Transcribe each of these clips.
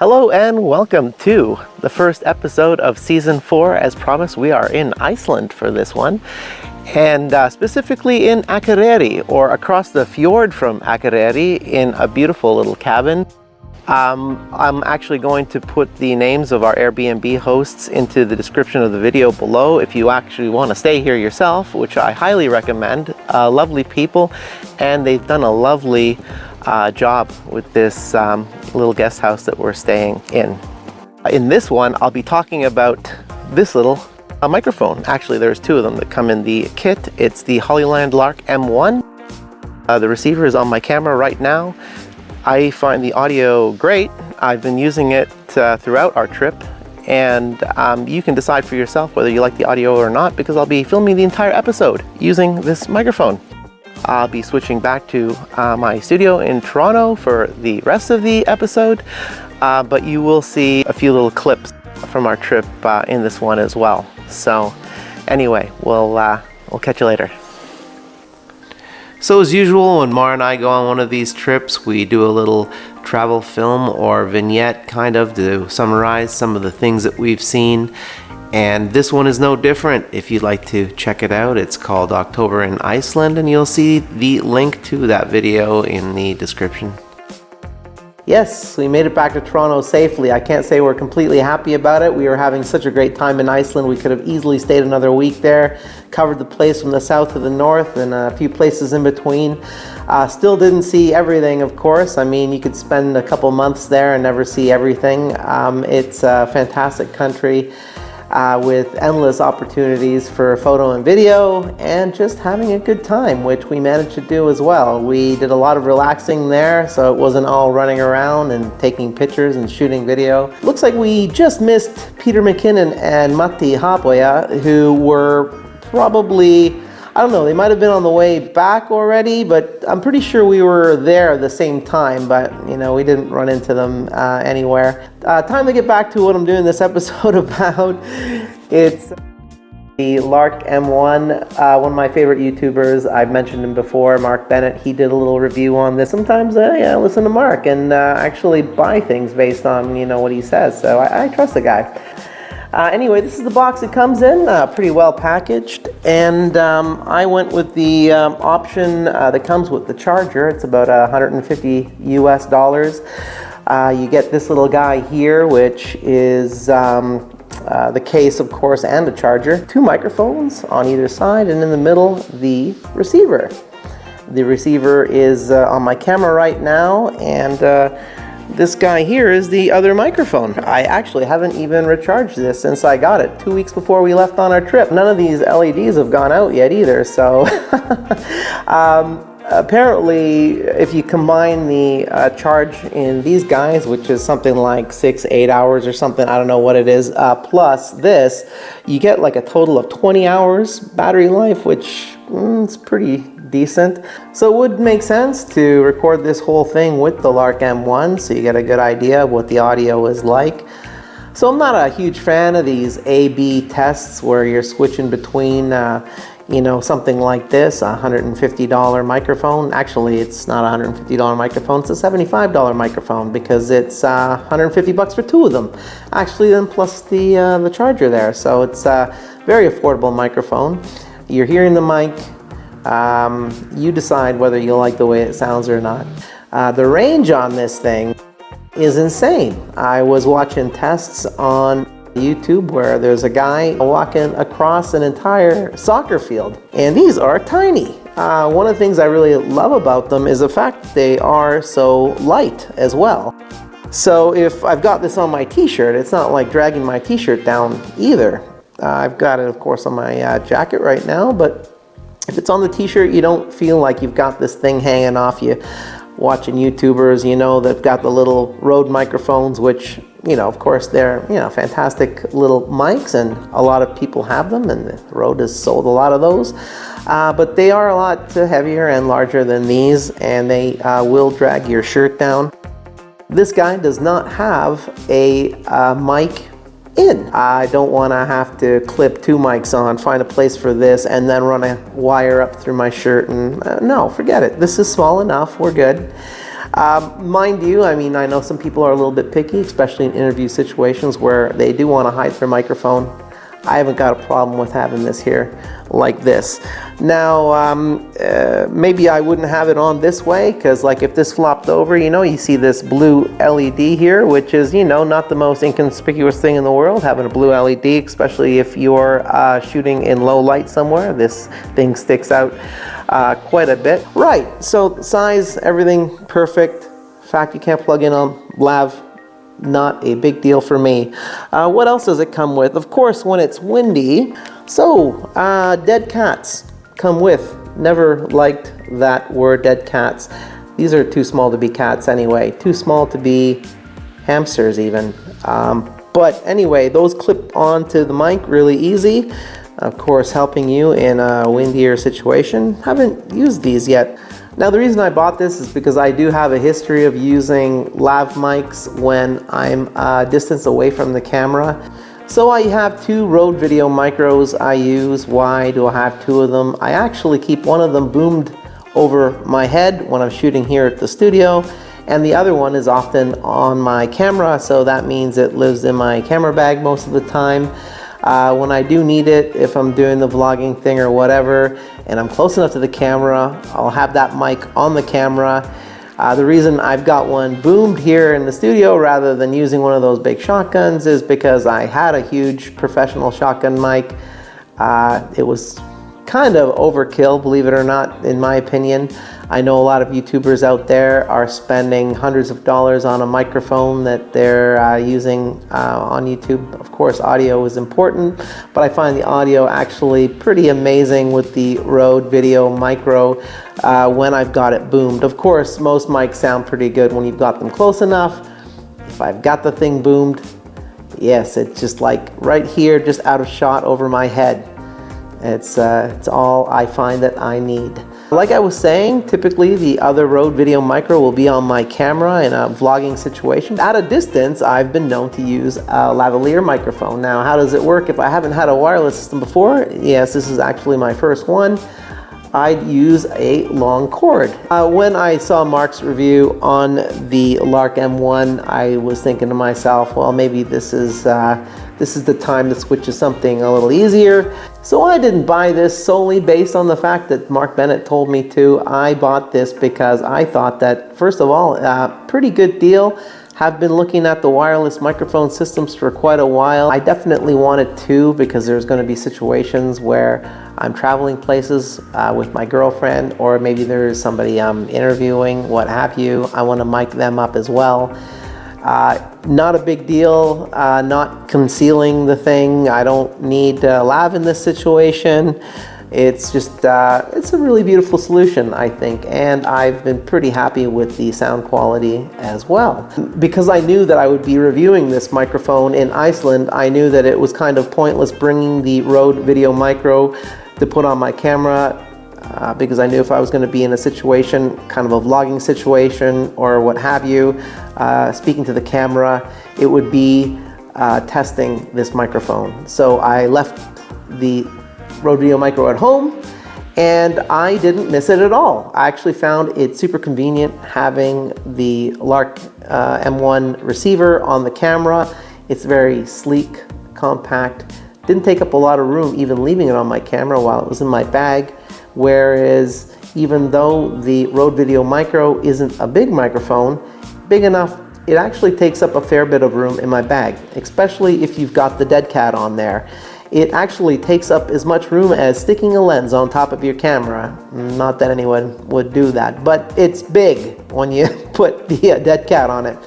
Hello and welcome to the first episode of Season 4. As promised, we are in Iceland for this one, and specifically in Akureyri, or across the fjord from Akureyri in a beautiful little cabin. I'm actually going to put the names of our Airbnb hosts into the description of the video below if you actually want to stay here yourself, which I highly recommend. Lovely people, and they've done a lovely job with this little guest house that we're staying in. In this one, I'll be talking about this little microphone. Actually, there's two of them that come in the kit. It's the Hollyland Lark M1. The receiver is on my camera right now. I find the audio great. I've been using it throughout our trip, and you can decide for yourself whether you like the audio or not, because I'll be filming the entire episode using this microphone. I'll be switching back to my studio in Toronto for the rest of the episode, but you will see a few little clips from our trip in this one as well. So anyway, we'll catch you later. So as usual, when Mara and I go on one of these trips, we do a little travel film or vignette kind of to summarize some of the things that we've seen. And this one is no different. If you'd like to check it out, it's called October in Iceland, and you'll see the link to that video in the description. Yes, we made it back to Toronto safely. I can't say we're completely happy about it. We were having such a great time in Iceland. We could have easily stayed another week there, covered the place from the south to the north and a few places in between. Still didn't see everything, of course. I mean, you could spend a couple months there and never see everything. It's a fantastic country with endless opportunities for photo and video and just having a good time, which we managed to do as well. We did a lot of relaxing there, so it wasn't all running around and taking pictures and shooting video. Looks like we just missed Peter McKinnon and Matti Haapoja, who were probably, I don't know, they might have been on the way back already, but I'm pretty sure we were there at the same time, but you know, we didn't run into them anywhere. Time to get back to what I'm doing this episode about. It's the Lark M1, one of my favorite YouTubers. I've mentioned him before, Mark Bennett. He did a little review on this. Sometimes I listen to Mark and actually buy things based on, you know, what he says, so I trust the guy. Anyway, this is the box it comes in, pretty well packaged, and I went with the option that comes with the charger. It's about $150 US. You get this little guy here, which is the case, of course, and the charger. Two microphones on either side, and in the middle, the receiver. The receiver is on my camera right now, and this guy here is the other microphone. I actually haven't even recharged this since I got it 2 weeks before we left on our trip. None of these LEDs have gone out yet either, so apparently if you combine the charge in these guys, which is something like 6-8 hours or something, I don't know what it is, plus this, you get like a total of 20 hours battery life, which is pretty decent. So it would make sense to record this whole thing with the Lark M1 so you get a good idea of what the audio is like. So I'm not a huge fan of these A/B tests where you're switching between you know, something like this, a $150 microphone. Actually, it's not a $150 microphone, it's a $75 microphone, because it's $150 for two of them. Actually, then plus the charger there. So it's a very affordable microphone. You're hearing the mic. You decide whether you like the way it sounds or not. The range on this thing is insane. I was watching tests on YouTube where there's a guy walking across an entire soccer field, and these are tiny. One of the things I really love about them is the fact they are so light as well. So if I've got this on my t-shirt, it's not like dragging my t-shirt down either. I've got it, of course, on my jacket right now, but if it's on the t-shirt, you don't feel like you've got this thing hanging off you. Watching YouTubers, you know, they've got the little Rode microphones, which, you know, of course, they're, you know, fantastic little mics, and a lot of people have them, and Rode has sold a lot of those. But they are a lot heavier and larger than these, and they will drag your shirt down. This guy does not have a mic in. I don't want to have to clip two mics on, find a place for this, and then run a wire up through my shirt, and no, forget it. This is small enough, we're good. Mind you, I mean, I know some people are a little bit picky, especially in interview situations where they do want to hide their microphone. I haven't got a problem with having this here like this. Now, maybe I wouldn't have it on this way, because like if this flopped over, you know, you see this blue LED here, which is, you know, not the most inconspicuous thing in the world, having a blue LED, especially if you're shooting in low light somewhere. This thing sticks out quite a bit. Right, so size, everything perfect. In fact, you can't plug in on lav. Not a big deal for me. What else does it come with? Of course, when it's windy. So, dead cats come with. Never liked that word, dead cats. These are too small to be cats anyway. Too small to be hamsters even. But anyway, those clip onto the mic really easy. Of course, helping you in a windier situation. Haven't used these yet. Now, the reason I bought this is because I do have a history of using lav mics when I'm a distance away from the camera. So I have two Rode Video Micros I use. Why do I have two of them? I actually keep one of them boomed over my head when I'm shooting here at the studio, and the other one is often on my camera, so that means it lives in my camera bag most of the time. When I do need it, if I'm doing the vlogging thing or whatever, and I'm close enough to the camera, I'll have that mic on the camera. The reason I've got one boomed here in the studio rather than using one of those big shotguns is because I had a huge professional shotgun mic. It was kind of overkill, believe it or not, in my opinion. I know a lot of YouTubers out there are spending hundreds of dollars on a microphone that they're using on YouTube. Of course, audio is important, but I find the audio actually pretty amazing with the Rode Video Micro when I've got it boomed. Of course, most mics sound pretty good when you've got them close enough. If I've got the thing boomed, yes, it's just like right here, just out of shot over my head. It's all I find that I need. Like I was saying, typically the other Rode Video Micro will be on my camera in a vlogging situation. At a distance, I've been known to use a lavalier microphone. Now, how does it work if I haven't had a wireless system before? Yes, this is actually my first one. I'd use a long cord. When I saw Mark's review on the Lark M1, I was thinking to myself, well, maybe this is the time to switch to something a little easier. So I didn't buy this solely based on the fact that Mark Bennett told me to. I bought this because I thought that, first of all, pretty good deal. Have been looking at the wireless microphone systems for quite a while. I definitely wanted two because there's going to be situations where I'm traveling places with my girlfriend, or maybe there's somebody I'm interviewing, what have you. I want to mic them up as well. Not a big deal, not concealing the thing. I don't need lav in this situation. It's just, it's a really beautiful solution, I think, and I've been pretty happy with the sound quality as well. Because I knew that I would be reviewing this microphone in Iceland, I knew that it was kind of pointless bringing the Rode Video Micro to put on my camera, because I knew if I was going to be in a situation, kind of a vlogging situation or what have you, speaking to the camera, it would be testing this microphone. So I left the Rode Video Micro at home, and I didn't miss it at all. I actually found it super convenient having the Lark M1 receiver on the camera. It's very sleek, compact, didn't take up a lot of room even leaving it on my camera while it was in my bag, whereas even though the Rode Video Micro isn't a big microphone, big enough, it actually takes up a fair bit of room in my bag, especially if you've got the dead cat on there. It actually takes up as much room as sticking a lens on top of your camera. Not that anyone would do that, but it's big when you put the dead cat on it.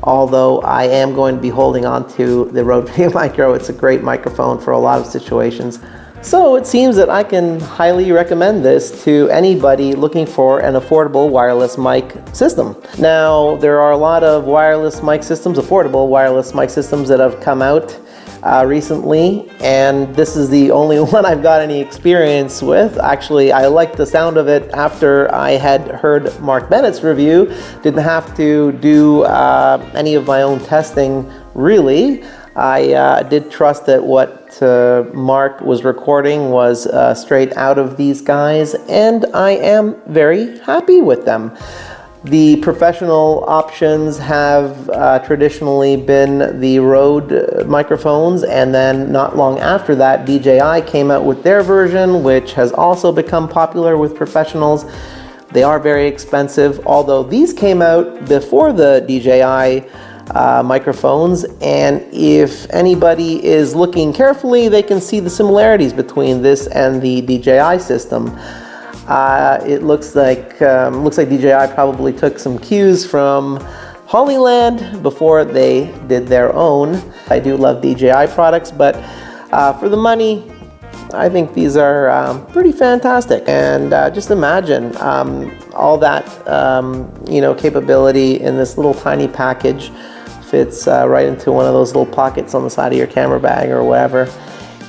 Although I am going to be holding on to the Rode Video Micro. It's a great microphone for a lot of situations. So it seems that I can highly recommend this to anybody looking for an affordable wireless mic system. Now, there are a lot of wireless mic systems, affordable wireless mic systems that have come out recently, and this is the only one I've got any experience with. Actually, I liked the sound of it after I had heard Mark Bennett's review. Didn't have to do any of my own testing, really. I did trust that what Mark was recording was straight out of these guys, and I am very happy with them. The professional options have traditionally been the Rode microphones, and then not long after that, DJI came out with their version, which has also become popular with professionals. They are very expensive, although these came out before the DJI microphones, and if anybody is looking carefully, they can see the similarities between this and the DJI system. It looks like DJI probably took some cues from Hollyland before they did their own. I do love DJI products, but for the money, I think these are pretty fantastic. And just imagine all that capability in this little tiny package. Fits right into one of those little pockets on the side of your camera bag or whatever.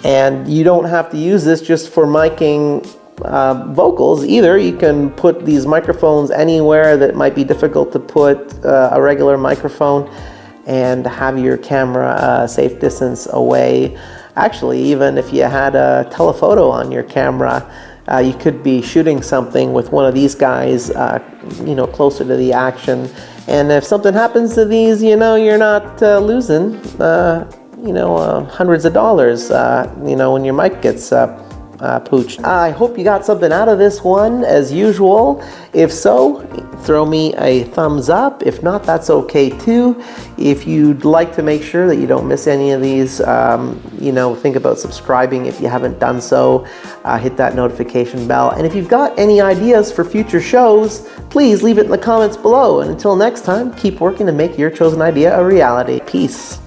And you don't have to use this just for miking vocals either. You can put these microphones anywhere that might be difficult to put a regular microphone, and have your camera a safe distance away. Actually, even if you had a telephoto on your camera, you could be shooting something with one of these guys, closer to the action. And if something happens to these, you're not losing, hundreds of dollars, when your mic gets pooched. I hope you got something out of this one, as usual. If so, throw me a thumbs up. If not, that's okay too. If you'd like to make sure that you don't miss any of these, think about subscribing if you haven't done so. Hit that notification bell. And if you've got any ideas for future shows, please leave it in the comments below. And until next time, keep working to make your chosen idea a reality. Peace.